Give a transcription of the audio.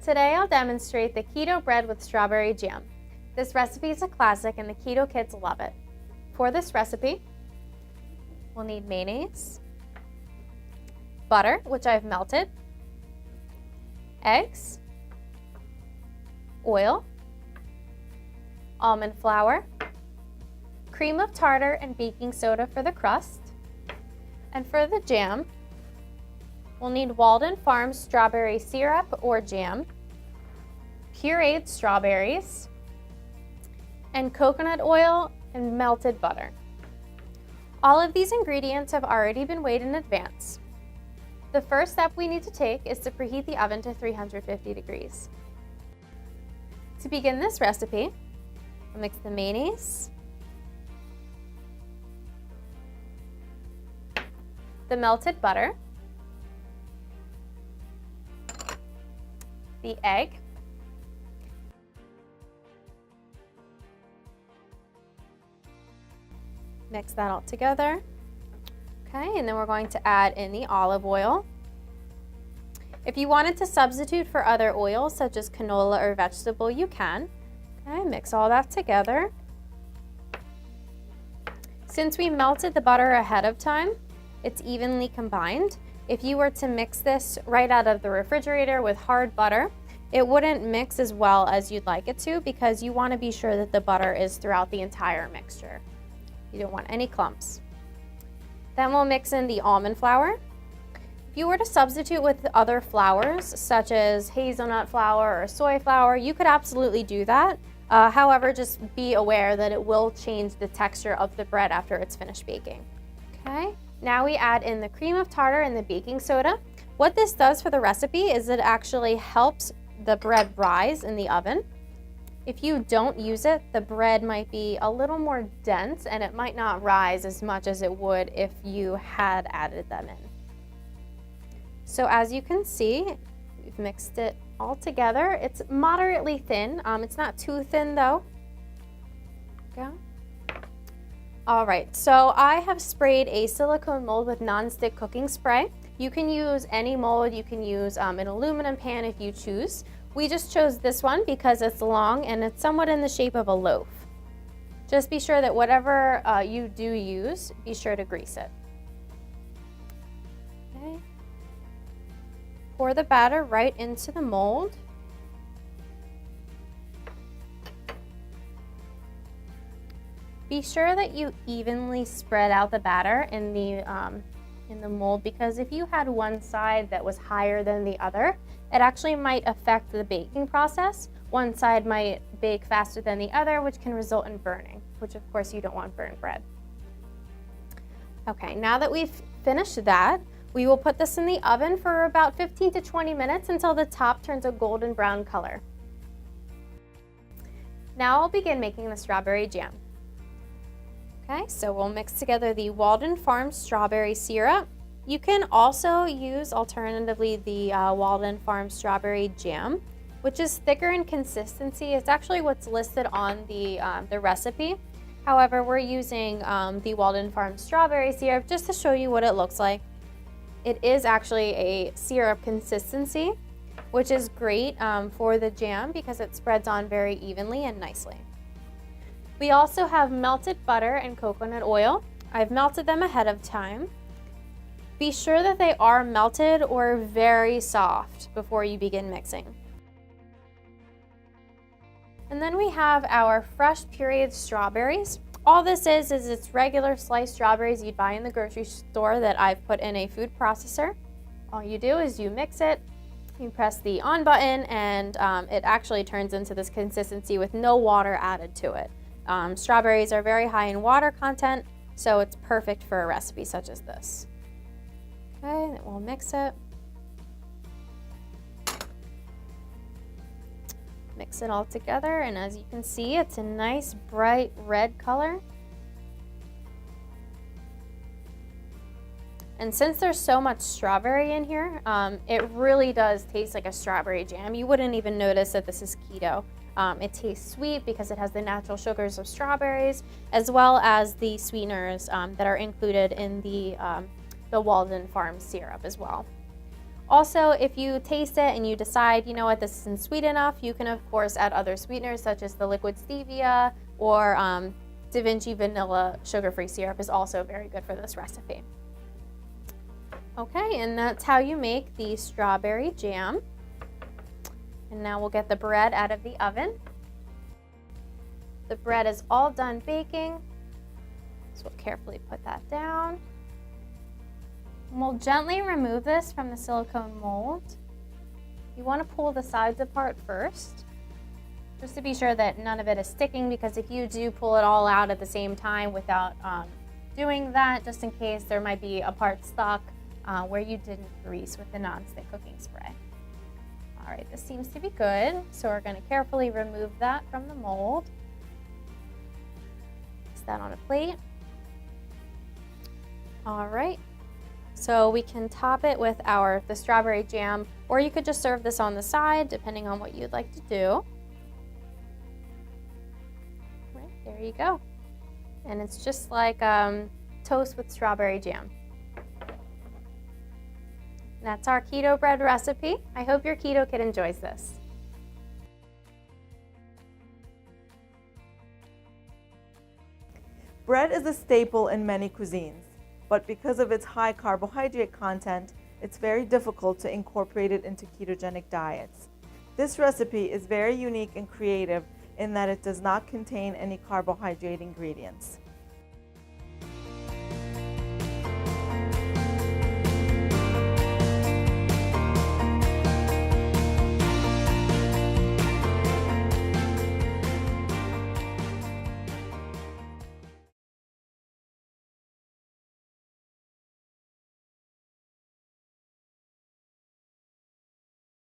Today I'll demonstrate the keto bread with strawberry jam. This recipe is a classic and the keto kids love it. For this recipe, we'll need mayonnaise, butter, which I've melted, eggs, oil, almond flour, cream of tartar and baking soda for the crust. And for the jam, we'll need Walden Farms strawberry syrup or jam, pureed strawberries, and coconut oil and melted butter. All of these ingredients have already been weighed in advance. The first step we need to take is to preheat the oven to 350 degrees. To begin this recipe, we'll mix the mayonnaise, the melted butter, the egg, mix that all together. Okay, and then we're going to add in the olive oil. If you wanted to substitute for other oils such as canola or vegetable, you can. Okay, mix all that together. Since we melted the butter ahead of time, it's evenly combined. If you were to mix this right out of the refrigerator with hard butter, it wouldn't mix as well as you'd like it to because you want to be sure that the butter is throughout the entire mixture. You don't want any clumps. Then we'll mix in the almond flour. If you were to substitute with other flours, such as hazelnut flour or soy flour, you could absolutely do that. However, just be aware that it will change the texture of the bread after it's finished baking. Okay, now we add in the cream of tartar and the baking soda. What this does for the recipe is it actually helps the bread rise in the oven. If you don't use it, the bread might be a little more dense and it might not rise as much as it would if you had added them in. So as you can see, we've mixed it all together. It's moderately thin. It's not too thin though. Okay. All right, so I have sprayed a silicone mold with non-stick cooking spray. You can use any mold. You can use an aluminum pan if you choose. We just chose this one because it's long and it's somewhat in the shape of a loaf. Just be sure that whatever you do use, be sure to grease it. Okay. Pour the batter right into the mold. Be sure that you evenly spread out the batter in the mold because if you had one side that was higher than the other, it actually might affect the baking process. One side might bake faster than the other, which can result in burning, which of course you don't want burnt bread. Okay, now that we've finished that, we will put this in the oven for about 15 to 20 minutes until the top turns a golden brown color. Now I'll begin making the strawberry jam. Okay, so we'll mix together the Walden Farms strawberry syrup. You can also use alternatively the Walden Farms strawberry jam, which is thicker in consistency. It's actually what's listed on the recipe. However, we're using the Walden Farms strawberry syrup just to show you what it looks like. It is actually a syrup consistency, which is great for the jam because it spreads on very evenly and nicely. We also have melted butter and coconut oil. I've melted them ahead of time. Be sure that they are melted or very soft before you begin mixing. And then we have our fresh pureed strawberries. All this is it's regular sliced strawberries you'd buy in the grocery store that I've put in a food processor. All you do is you mix it, you press the on button, and it actually turns into this consistency with no water added to it. Strawberries are very high in water content, so it's perfect for a recipe such as this. Okay, then we'll mix it. Mix it all together, and as you can see, it's a nice bright red color. And since there's so much strawberry in here, it really does taste like a strawberry jam. You wouldn't even notice that this is keto. It tastes sweet because it has the natural sugars of strawberries, as well as the sweeteners that are included in the Walden Farms syrup as well. Also, if you taste it and you decide, you know what, this isn't sweet enough, you can of course add other sweeteners such as the liquid stevia or Da Vinci vanilla sugar-free syrup is also very good for this recipe. Okay, and that's how you make the strawberry jam. And now we'll get the bread out of the oven. The bread is all done baking, so we'll carefully put that down. And we'll gently remove this from the silicone mold. You want to pull the sides apart first, just to be sure that none of it is sticking, because if you do pull it all out at the same time without doing that, just in case there might be a part stuck where you didn't grease with the nonstick cooking spray. All right, this seems to be good, so we're going to carefully remove that from the mold. Place that on a plate. All right. So we can top it with the strawberry jam, or you could just serve this on the side, depending on what you'd like to do. Right, there you go. And it's just like toast with strawberry jam. That's our keto bread recipe. I hope your keto kid enjoys this. Bread is a staple in many cuisines, but because of its high carbohydrate content, it's very difficult to incorporate it into ketogenic diets. This recipe is very unique and creative in that it does not contain any carbohydrate ingredients.